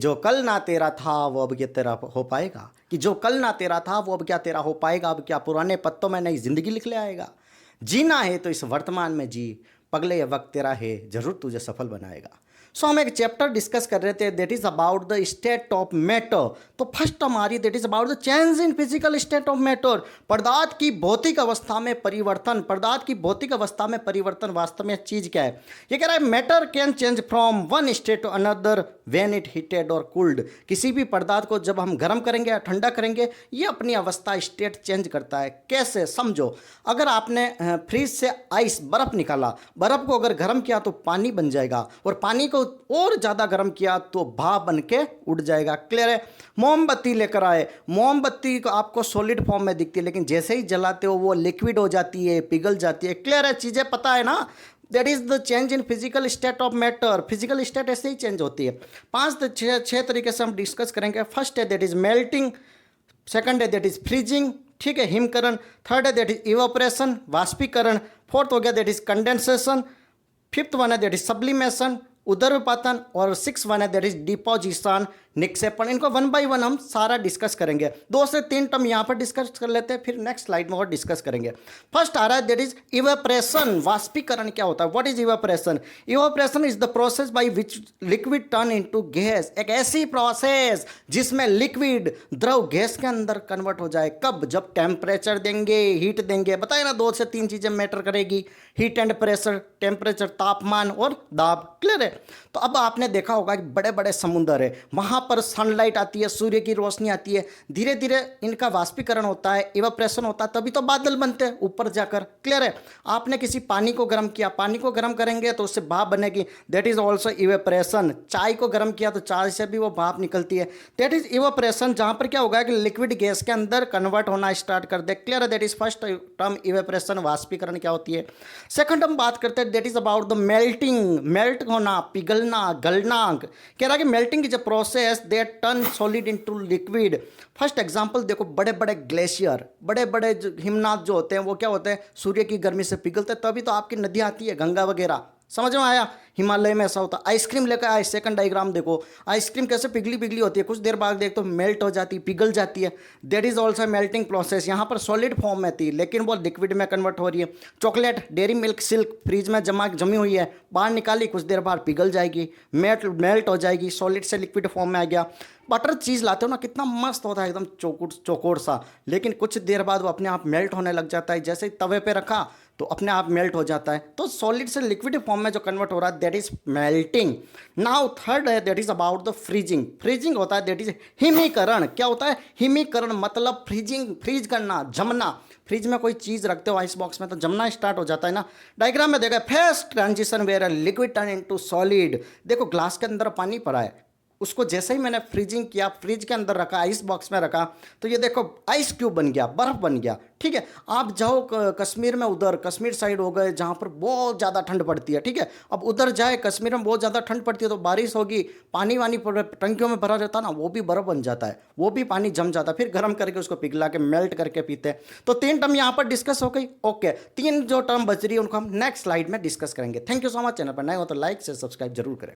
जो कल ना तेरा था वो अब क्या तेरा हो पाएगा, कि जो कल ना तेरा था वो अब क्या तेरा हो पाएगा, अब क्या पुराने पत्तों में नई जिंदगी लिख ले आएगा। जीना है तो इस वर्तमान में जी, पगले ये वक्त तेरा है जरूर तुझे सफल बनाएगा। सो हम एक चैप्टर डिस्कस कर रहे थे that is about the state of matter. तो फर्स्ट हमारी that is about the change in physical state of matter. पदार्थ की भौतिक अवस्था में परिवर्तन, पदार्थ की भौतिक अवस्था में परिवर्तन वास्तव में चीज क्या है। ये कह रहा है matter can change from one state to another when it heated और कूल्ड। किसी भी पदार्थ को जब हम गर्म करेंगे या ठंडा करेंगे ये अपनी अवस्था स्टेट चेंज करता है। कैसे समझो, अगर आपने फ्रिज से आइस बर्फ निकाला, बर्फ को अगर गर्म किया तो पानी बन जाएगा, और पानी को और ज़्यादा गर्म किया तो भाप बन के उड़ जाएगा। क्लियर है। मोमबत्ती लेकर आए, मोमबत्ती को आपको सॉलिड फॉर्म में दिखती है लेकिन जैसे ही जलाते हो वो लिक्विड हो जाती है, पिघल जाती है। क्लियर है, चीज़ें पता है ना। That is the change in physical state of matter. Physical state ऐसे ही चेंज होती है। छह तरीके से हम डिस्कस करेंगे। फर्स्ट है दैट इज मेल्टिंग, सेकंड है दैट इज फ्रीजिंग, ठीक है, हिमकरण, थर्ड है दैट इज इवापोरेशन, वाष्पीकरण, फोर्थ हो गया that is condensation, fifth one है दैट इज सब्लिमेशन, उदरपातन, और सिक्स वन है दैट इज डिपोजिशन, निक्षेपण। इनको वन बाय वन हम सारा डिस्कस करेंगे। 2 से 3 टर्म यहाँ पर डिस्कस कर लेते हैं, फिर नेक्स्ट स्लाइड में और डिस्कस करेंगे। फर्स्ट आ रहा है दैट इज इवेपरेशन। वाष्पीकरण क्या होता है, what is evaporation. Evaporation is the process by which liquid turn into gas. एक ऐसी प्रोसेस जिसमें लिक्विड द्रव गैस के अंदर कन्वर्ट हो जाए। कब, जब टेम्परेचर देंगे, हीट देंगे। बताए ना 2 से 3 चीजें मैटर करेगी, हीट एंड प्रेशर, टेम्परेचर तापमान और दाब। क्लियर है। तो अब आपने देखा होगा कि बड़े बड़े समुद्र है, वहां पर सनलाइट आती है, सूर्य की रोशनी आती है, धीरे धीरे इनका वाष्पीकरण होता है, इवापोरेशन होता है, तभी तो बादल बनते हैं ऊपर जाकर। क्लियर है। आपने किसी पानी को गर्म किया, पानी को गर्म करेंगे तो उससे भाप बनेगी, दैट इज ऑल्सो इवेपोरेशन। चाय को गर्म किया तो चाय से भी वो भाप निकलती है, दैट इज इवेपोरेशन। जहां पर क्या होगा कि लिक्विड गैस के अंदर कन्वर्ट होना स्टार्ट कर दे। क्लियर है। That is first term evaporation, वाष्पीकरण क्या होती है। सेकंड हम बात करते हैं that is about the melting. Melt होना, पिघलना, गलना। कह रहा है कि melting is a process that turn solid into liquid. First example देखो, बड़े बड़े ग्लेशियर, बड़े बड़े हिमनाथ जो होते हैं वो क्या होते हैं, सूर्य की गर्मी से पिघलते हैं, तभी तो आपकी नदियां आती है, गंगा वगैरह। समझ में आया। हिमालय में ऐसा होता है। आइसक्रीम लेकर आए, सेकंड डायग्राम देखो, आइसक्रीम कैसे पिघली पिघली होती है, कुछ देर बाद देख तो मेल्ट हो जाती है, पिघल जाती है। That is also melting process. यहाँ पर सॉलिड फॉर्म में थी लेकिन वो लिक्विड में कन्वर्ट हो रही है। Chocolate, Dairy Milk, Silk fridge में जमी हुई है, बाहर निकाली, कुछ देर बाद पिघल जाएगी, मेल्ट हो जाएगी, सॉलिड से लिक्विड फॉर्म में आ गया। बटर चीज़ लाते हो ना, कितना मस्त होता है, एकदम चौकोर सा, लेकिन कुछ देर बाद वो अपने आप मेल्ट होने लग जाता है। जैसे ही तवे पे रखा तो अपने आप मेल्ट हो जाता है। तो सॉलिड से लिक्विड फॉर्म में जो कन्वर्ट हो रहा है that is melting. Now third है that is about the freezing. Freezing होता है दैट इज हिमीकरण। क्या होता है, हिमीकरण मतलब फ्रीजिंग, फ्रीज करना, जमना। फ्रिज में कोई चीज़ रखते हो आइस बॉक्स में तो जमना स्टार्ट हो जाता है ना। डायग्राम में देखा, first transition where liquid turn into solid. देखो ग्लास के अंदर पानी पड़ा है, उसको जैसे ही मैंने फ्रीजिंग किया, फ्रिज के अंदर रखा, आइस बॉक्स में रखा, तो ये देखो आइस क्यूब बन गया, बर्फ बन गया। ठीक है। आप जाओ कश्मीर में, उधर कश्मीर साइड हो गए जहाँ पर बहुत ज़्यादा ठंड पड़ती है। ठीक है। अब उधर जाए, कश्मीर में बहुत ज़्यादा ठंड पड़ती है तो बारिश होगी, पानी वानी टंकियों में भरा रहता ना, वो भी बर्फ बन जाता है, वो भी पानी जम जाता है, फिर गर्म करके उसको पिघला के मेल्ट करके पीते हैं। तो 3 टर्म यहाँ पर डिस्कस हो गई। ओके, 3 जो टर्म बच रही है उनको हम नेक्स्ट स्लाइड में डिस्कस करेंगे। Thank you so much. Channel पर नए हो तो लाइक से सब्सक्राइब जरूर करें।